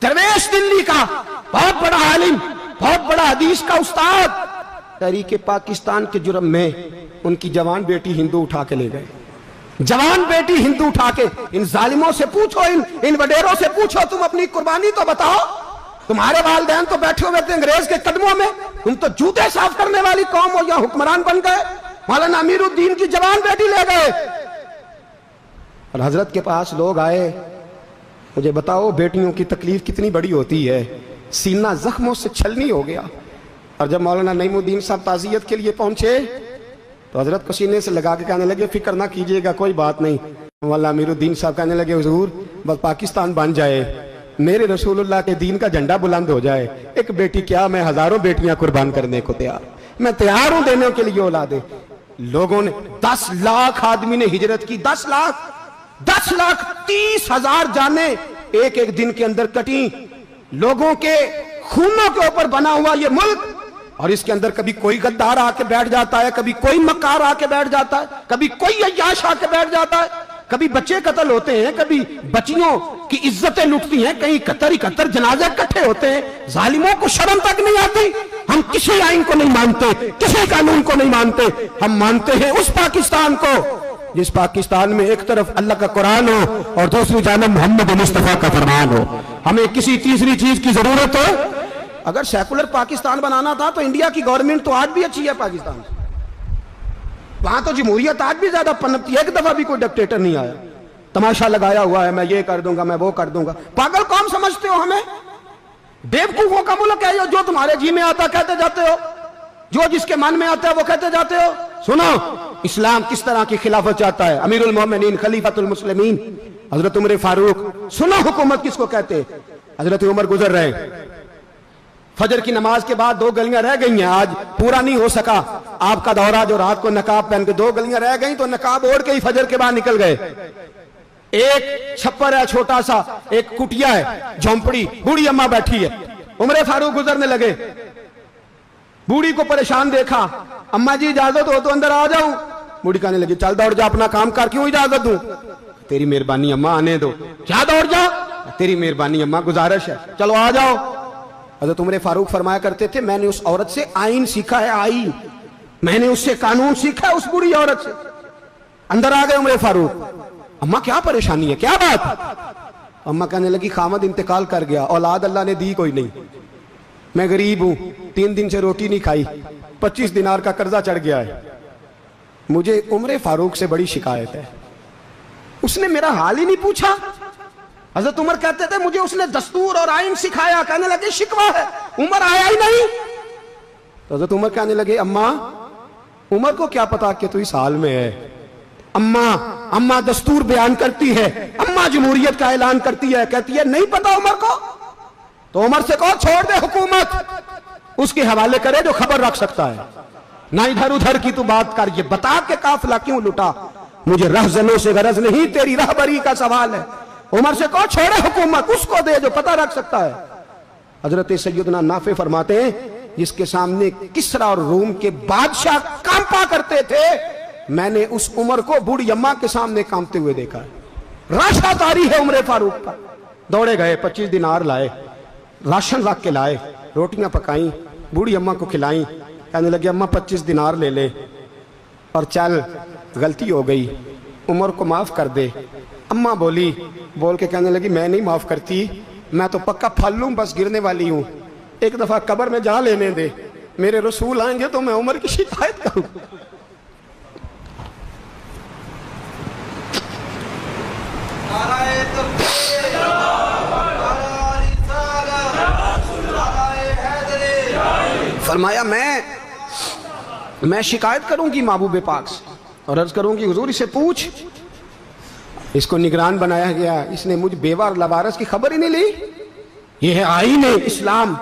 दरवेश दिल्ली का बहुत बड़ा आलिम, बहुत बड़ा हदीस का उस्ताद, तहरीक पाकिस्तान के जुर्म में उनकी जवान बेटी हिंदू उठा के ले गए। जवान बेटी हिंदू उठा के, इन जालिमों से पूछो, इन वडेरों से पूछो, तुम अपनी कुर्बानी तो बताओ। तुम्हारे वालिदैन तो बैठे हुए थे अंग्रेज के कदमों में, तुम तो जूते साफ करने वाली कौम हो, या हुक्मरान बन गए। मौलाना अमीरुद्दीन की जवान बेटी ले गए। और हजरत के पास लोग आए, मुझे बताओ बेटियों की तकलीफ कितनी बड़ी होती है। सीना जख्मों से छलनी हो गया। और जब मौलाना नईमुद्दीन साहब ताज़ियत के लिए पहुंचे तो हजरत को सीने से लगा के कहने लगे, फिक्र ना कीजिएगा, कोई बात नहीं। मौलाना अमीरुद्दीन साहब कहने लगे, हुजूर बस पाकिस्तान बन जाए, मेरे रसूलुल्लाह के दीन का झंडा बुलंद हो जाए, एक बेटी क्या, मैं हजारों बेटियां कुर्बान करने को तैयार, मैं तैयार हूं देने के लिए औलादे। लोगों ने 10 लाख आदमी ने हिजरत की, 10 लाख 30,000 जाने एक एक दिन के अंदर कटी। लोगों के खूनों के ऊपर बना हुआ ये मुल्क, और इसके अंदर कभी कोई गद्दार आके बैठ जाता है, कभी कोई मक्कार आके बैठ जाता है, कभी कोई अय्याश आके बैठ जाता है, कभी बच्चे कत्ल होते हैं, कभी बच्चियों की इज्जतें लुटती हैं, कहीं 71 जनाजे इकट्ठे होते हैं। जालिमों को शर्म तक नहीं आती। हम किसी आइन को नहीं मानते, किसी कानून को नहीं मानते, हम मानते हैं उस पाकिस्तान को जिस पाकिस्तान में एक तरफ अल्लाह का कुरान हो और दूसरी जानब मोहम्मद मुस्तफा का फरमान हो। हमें किसी तीसरी चीज की जरूरत हो? अगर सेकुलर पाकिस्तान बनाना था तो इंडिया की गवर्नमेंट तो आज भी अच्छी है पाकिस्तान से, वहां तो जमहूरियत आज भी ज्यादा पनपती है। एक दफा भी कोई डिक्टेटर नहीं आया, तमाशा लगाया हुआ है, मैं ये कर दूंगा, मैं वो कर दूंगा। पागल कौन समझते हो हमें? बेवकूफों का मुल्क है जो तुम्हारे जी में आता कहते जाते हो, जो जिसके मन में आता है वो कहते जाते हो। सुनो, इस्लाम किस तरह की खिलाफत चाहता है। अमीरुल मोमिनीन खलीफतुल मुस्लिमीन हजरत उमर फारूक। सुनो हुकूमत किसको कहते हैं। हजरत उमर गुजर रहे, फजर की नमाज के बाद 2 गलियां रह गई हैं, आज पूरा नहीं हो सका आपका दौरा, जो रात को नकाब पहन के 2 गलियां रह गई तो नकाब ओढ़ के ही फजर के बाद निकल गए। एक छप्पर है छोटा सा, एक कुटिया है, झोंपड़ी, बूढ़ी अम्मा बैठी है। उमर फारूक गुजरने लगे, बूढ़ी को परेशान देखा, अम्मा जी इजाजत हो तो अंदर आ जाऊं। बूढ़ी कहने लगी, चल दौड़ जा, अपना काम कर, क्यों इजाजत दूं? तेरी मेहरबानी अम्मा, आने दो। क्या दौड़ जा? तेरी मेहरबानी अम्मा, गुजारिश है, चलो आ जाओ। हज़रत उमर फारूक फरमाया करते थे, मैंने उस औरत से आइन सीखा है, आइन, मैंने उससे कानून सीखा है, उस बूढ़ी औरत से। अंदर आ गए उमर फारूक, अम्मा क्या परेशानी है, क्या बात? अम्मा कहने लगी, खामद इंतकाल कर गया, औलाद अल्लाह ने दी कोई नहीं, मैं गरीब हूं, 3 दिन से रोटी नहीं खाई, 25 दिनार का कर्जा चढ़ गया है, मुझे उमर फारूक से बड़ी शिकायत है। उसने मेरा हाल ही नहीं पूछा। हजरत उमर कहते थे, मुझे उसने दस्तूर और आइन सिखाया। कहने लगे, शिकवा है, उमर आया ही नहीं। तो हजरत उमर कहने लगे, अम्मा, उमर को क्या पता कि तू इस हाल में है। अम्मा दस्तूर बयान करती है, अम्मा जमहूरियत का ऐलान करती है, कहती है नहीं पता उमर को। तो उमर से कहो छोड़ दे हुकूमत, उसके हवाले करे जो खबर रख सकता है, ना इधर उधर की तू बात कर। ये बता के काफिला क्यों लुटा, मुझे रहजनों से गरज नहीं, तेरी रहबरी का सवाल है। उमर से कहो छोड़े हुकूमत, उसको दे जो पता रख सकता है। हजरत सैयदना नाफे फरमाते हैं, जिसके सामने किसरा और रूम के बादशाह कांपा करते थे, मैंने उस उमर को बूढ़ी अम्मा के सामने कांपते हुए देखा है। राशा तारी है उमर फारूक का। दौड़े गए, 25 दिनार लाए, राशन रख के लाए, रोटियां पकाई, बूढ़ी अम्मा को खिलाई। कहने लगे, अम्मा 25 दिनार ले ले और चल, गलती हो गई, उमर को माफ कर दे। अम्मा बोल के कहने लगी, मैं नहीं माफ करती, मैं तो पक्का फल लूं, बस गिरने वाली हूं, एक दफा कब्र में जा लेने दे, मेरे रसूल आएंगे तो मैं उमर की शिकायत करूं। फरमाया, मैं शिकायत करूंगी महबूब पाक से और अर्ज करूंगी, हुजूर इसे पूछ, इसको निगरान बनाया गया, इसने मुझ बेवा और लवारस की खबर ही नहीं ली। यह है आईन इस्लाम,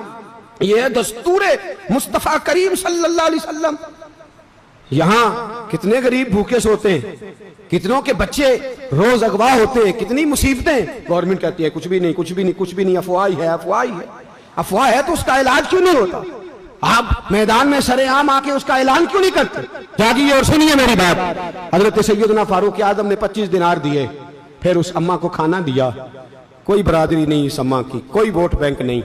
यह है दस्तूर मुस्तफा करीम सल्लल्लाहु अलैहि वसल्लम। यहां कितने गरीब भूखे सोते हैं, कितनों के बच्चे रोज अगवा होते हैं, कितनी मुसीबतें। गवर्नमेंट कहती है कुछ भी नहीं, कुछ भी नहीं, कुछ भी नहीं, अफवाह ही है, अफवाह ही है। अफवाह है तो उसका इलाज क्यों नहीं होता? आप मैदान में सरेआम आके उसका ऐलान क्यों नहीं करते? जागिए और सुनिए मेरी बात। हजरत सैयदना फारूक आजम ने 25 दिनार दिए, फिर उस अम्मा को खाना दिया, कोई बरादरी नहीं इस अम्मा की, कोई वोट बैंक नहीं,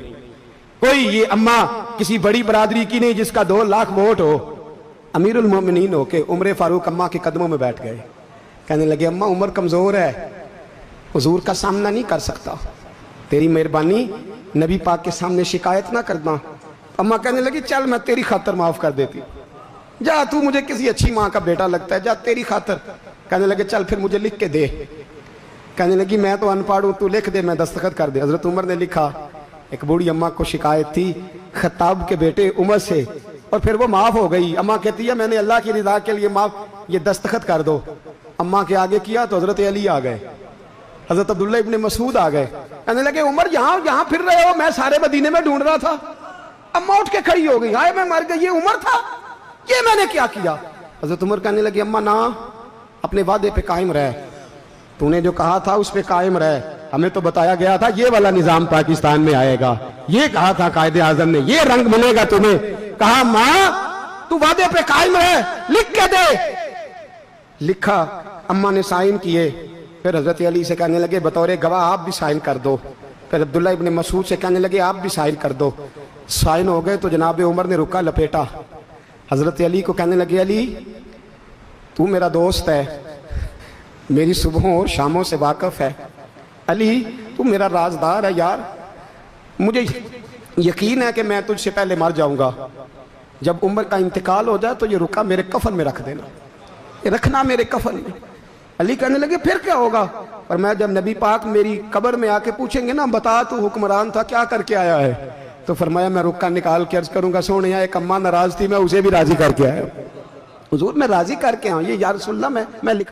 कोई ये अम्मा किसी बड़ी बरादरी की नहीं जिसका 2 लाख वोट हो। अमीरुल मोमिनीन होके उमर फारूक अम्मा के कदमों में बैठ गए। कहने लगे अम्मा उमर कमजोर है, हुजूर का सामना नहीं कर सकता, तेरी मेहरबानी नबी पाक के सामने शिकायत ना करना। अम्मा कहने लगी चल मैं तेरी खातर माफ कर देती, जा तू मुझे किसी अच्छी माँ का बेटा लगता है, जा तेरी खातर। कहने लगे चल फिर मुझे लिख के दे। कहने लगी मैं तो अनपढ़ हूं, तू लिख दे मैं दस्तखत कर दे। हजरत उमर ने लिखा। एक बूढ़ी अम्मा को शिकायत थी खत्ताब के बेटे उमर से, और फिर वो माफ हो गई। अम्मा कहती है मैंने अल्लाह की रिदा के लिए माफ, ये दस्तखत कर दो। अम्मा के आगे किया तो हजरत अली आ गए, हजरत अब्दुल्ला इब्ने मसूद आ गए। कहने लगे उमर यहाँ फिर रहे हो, मैं सारे मदीने में ढूंढ रहा था। अम्मा उठ के खड़ी हो गई, हाय मैं मर गई, ये उमर था, ये मैंने क्या किया। हजरत उमर कहने लगे अम्मा ना, अपने वादे पे कायम रह, तूने जो कहा था उस पे कायम रह। हमें तो बताया गया था ये वाला निजाम पाकिस्तान में आएगा, ये कहा था कायदे आजम ने, ये रंग मिलेगा तुम्हें। कहा माँ तू वादे पे कायम रह, लिख के दे। लिखा, अम्मा ने साइन किए। फिर हजरत अली से कहने लगे बतौर गवाह आप भी साइन कर दो। फिर अब्दुल्ला इब्ने मसूद से कहने लगे आप भी साइन कर दो। साइन हो गए तो जनाब उमर ने रुका लपेटा। हजरत अली को कहने लगे अली तू मेरा दोस्त है, मेरी सुबहों और शामों से वाकिफ है, अली तू मेरा राजदार है यार, मुझे यकीन है कि मैं तुझसे पहले मर जाऊंगा, जब उमर का इंतकाल हो जाए तो ये रुका मेरे कफन में रख देना, ये रखना मेरे कफन में। अली कहने लगे फिर क्या होगा। और मैं जब नबी पाक मेरी कब्र में आके पूछेंगे ना बता तू हुक्मरान था क्या करके आया है, तो फरमाया मैं रुक्का निकाल के अर्ज करूंगा सोनिया एक अम्मा नाराज थी मैं उसे भी राजी करके आया, हुजूर मैं राजी करके आऊँ, ये या रसूलल्लाह मैं लिख